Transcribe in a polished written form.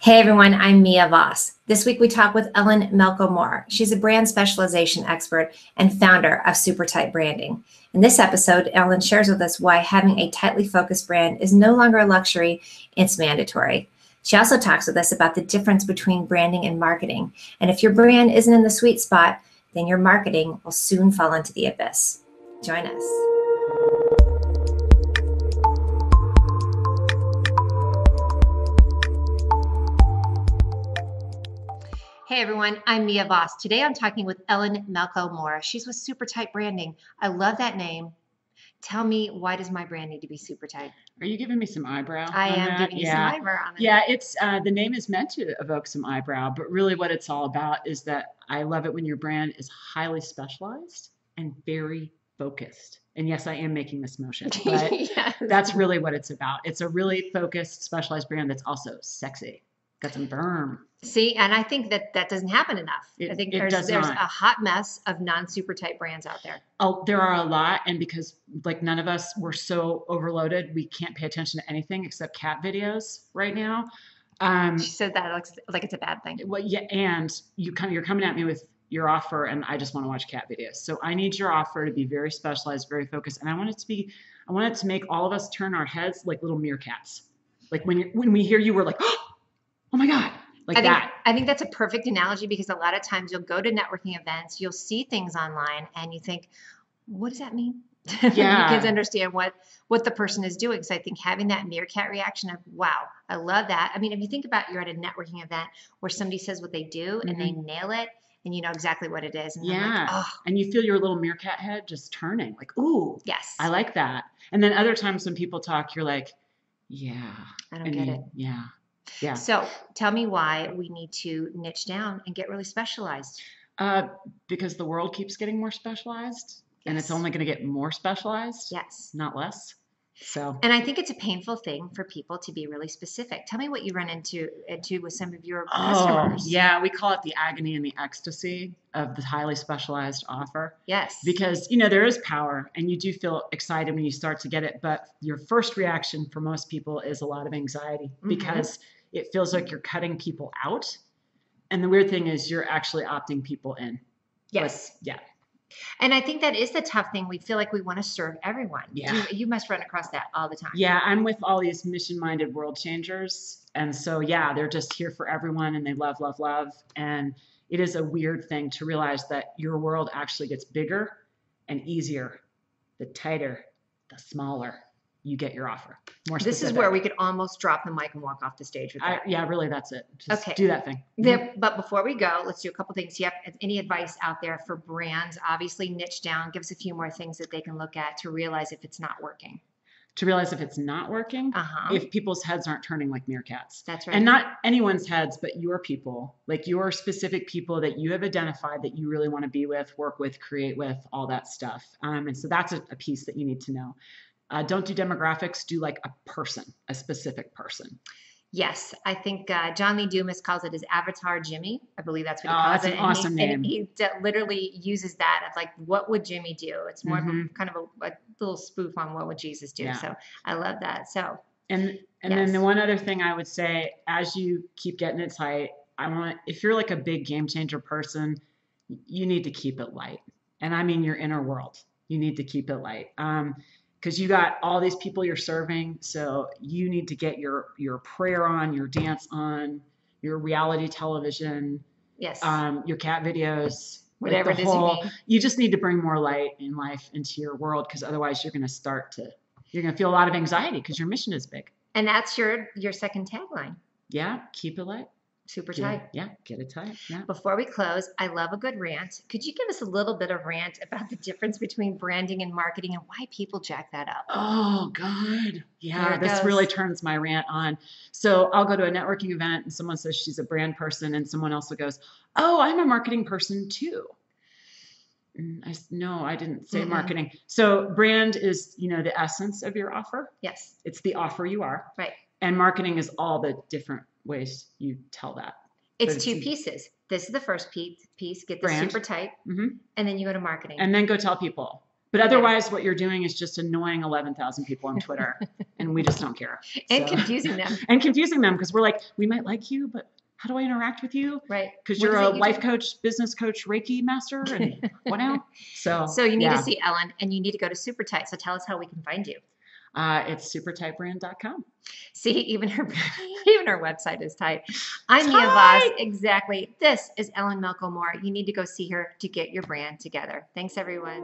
Hey everyone, I'm Mia Voss. This week we talk with Ellen Melko. She's a brand specialization expert and founder of Supertight Branding. In this episode, Ellen shares with us why having a tightly focused brand is no longer a luxury, it's mandatory. She also talks with us about the difference between branding and marketing. And if your brand isn't in the sweet spot, then your marketing will soon fall into the abyss. Join us. Hey everyone, I'm Mia Voss. Today I'm talking with Ellen Melko. She's with Supertight Branding. I love that name. Tell me, why does my brand need to be Supertight? Are you giving me some eyebrow? I am giving you some eyebrow on it. Yeah, it's the name is meant to evoke some eyebrow, but really what it's all about is that I love it when your brand is highly specialized and very focused. And yes, I am making this motion, but Yes. That's really what it's about. It's a really focused, specialized brand that's also sexy. Got some berm. See, and I think that doesn't happen enough. I think there's a hot mess of non-super tight brands out there. Oh, there are a lot. And because like none of us were so overloaded, we can't pay attention to anything except cat videos right now. She said that looks like it's a bad thing. Well, yeah, and you're coming at me with your offer, and I just want to watch cat videos. So I need your offer to be very specialized, very focused, and I want it to make all of us turn our heads like little meerkats. Like when we hear you, we're like, oh my God. I think that's a perfect analogy, because a lot of times you'll go to networking events, you'll see things online and you think, what does that mean? Yeah. You can't understand what the person is doing. So I think having that meerkat reaction of, wow, I love that. I mean, if you think about, you're at a networking event where somebody says what they do and they nail it and you know exactly what it is. And yeah. Like, and you feel your little meerkat head just turning like, ooh, yes, I like that. And then other times when people talk, you're like, yeah, I don't get it. Yeah. Yeah. So tell me why we need to niche down and get really specialized. Because the world keeps getting more specialized, and it's only going to get more specialized. Yes. Not less. So. And I think it's a painful thing for people to be really specific. Tell me what you run into with some of your customers. Yeah, we call it the agony and the ecstasy of the highly specialized offer. Yes. Because, there is power and you do feel excited when you start to get it. But your first reaction for most people is a lot of anxiety because it feels like you're cutting people out. And the weird thing is you're actually opting people in. Yes. But, yeah. And I think that is the tough thing. We feel like we want to serve everyone. Yeah. You must run across that all the time. Yeah, I'm with all these mission-minded world changers. And so, yeah, they're just here for everyone and they love, love, love. And it is a weird thing to realize that your world actually gets bigger and easier. The tighter, the smaller you get your offer. More specific. This is where we could almost drop the mic and walk off the stage with that. Yeah, really, that's it. Just do that thing. But before we go, let's do a couple things. Do you have any advice out there for brands? Obviously, niche down. Give us a few more things that they can look at to realize if it's not working. To realize if it's not working, if people's heads aren't turning like meerkats. That's right. And not anyone's heads, but your people, like your specific people that you have identified that you really want to be with, work with, create with, all that stuff. And so that's a piece that you need to know. Don't do demographics, do like a person, a specific person. Yes, I think John Lee Dumas calls it his avatar Jimmy. I believe that's what he calls it. That's an awesome name. And he literally uses that of like, what would Jimmy do? It's more of a kind of a little spoof on what would Jesus do. Yeah. So I love that. So and then the one other thing I would say, as you keep getting it tight, if you're like a big game changer person, you need to keep it light. And I mean your inner world. You need to keep it light. Because you got all these people you're serving, so you need to get your prayer on, your dance on, your reality television, yes, your cat videos, whatever it is you need. You just need to bring more light in life into your world, because otherwise you're going to feel a lot of anxiety because your mission is big. And that's your second tagline. Yeah, keep it light. Super tight. Yeah, get it tight. Yeah. Before we close, I love a good rant. Could you give us a little bit of rant about the difference between branding and marketing and why people jack that up? Oh, God. Yeah, this really turns my rant on. So I'll go to a networking event and someone says she's a brand person and someone else goes, oh, I'm a marketing person too. No, I didn't say marketing. So brand is, the essence of your offer. Yes. It's the offer you are. Right. And marketing is all the different ways you tell that. It's two pieces. This is the first piece. Get the super tight, and then you go to marketing. And then go tell people. But otherwise, what you're doing is just annoying 11,000 people on Twitter, and we just don't care. And confusing them. And confusing them, because we're like, we might like you, but how do I interact with you? Right. Because you're a life coach, business coach, Reiki master, and what now? So you need to see Ellen, and you need to go to Supertight. So tell us how we can find you. It's supertightbrand.com. See, even her website is tight. I'm Mia Voss. Exactly. This is Ellen Melko Moore. You need to go see her to get your brand together. Thanks, everyone.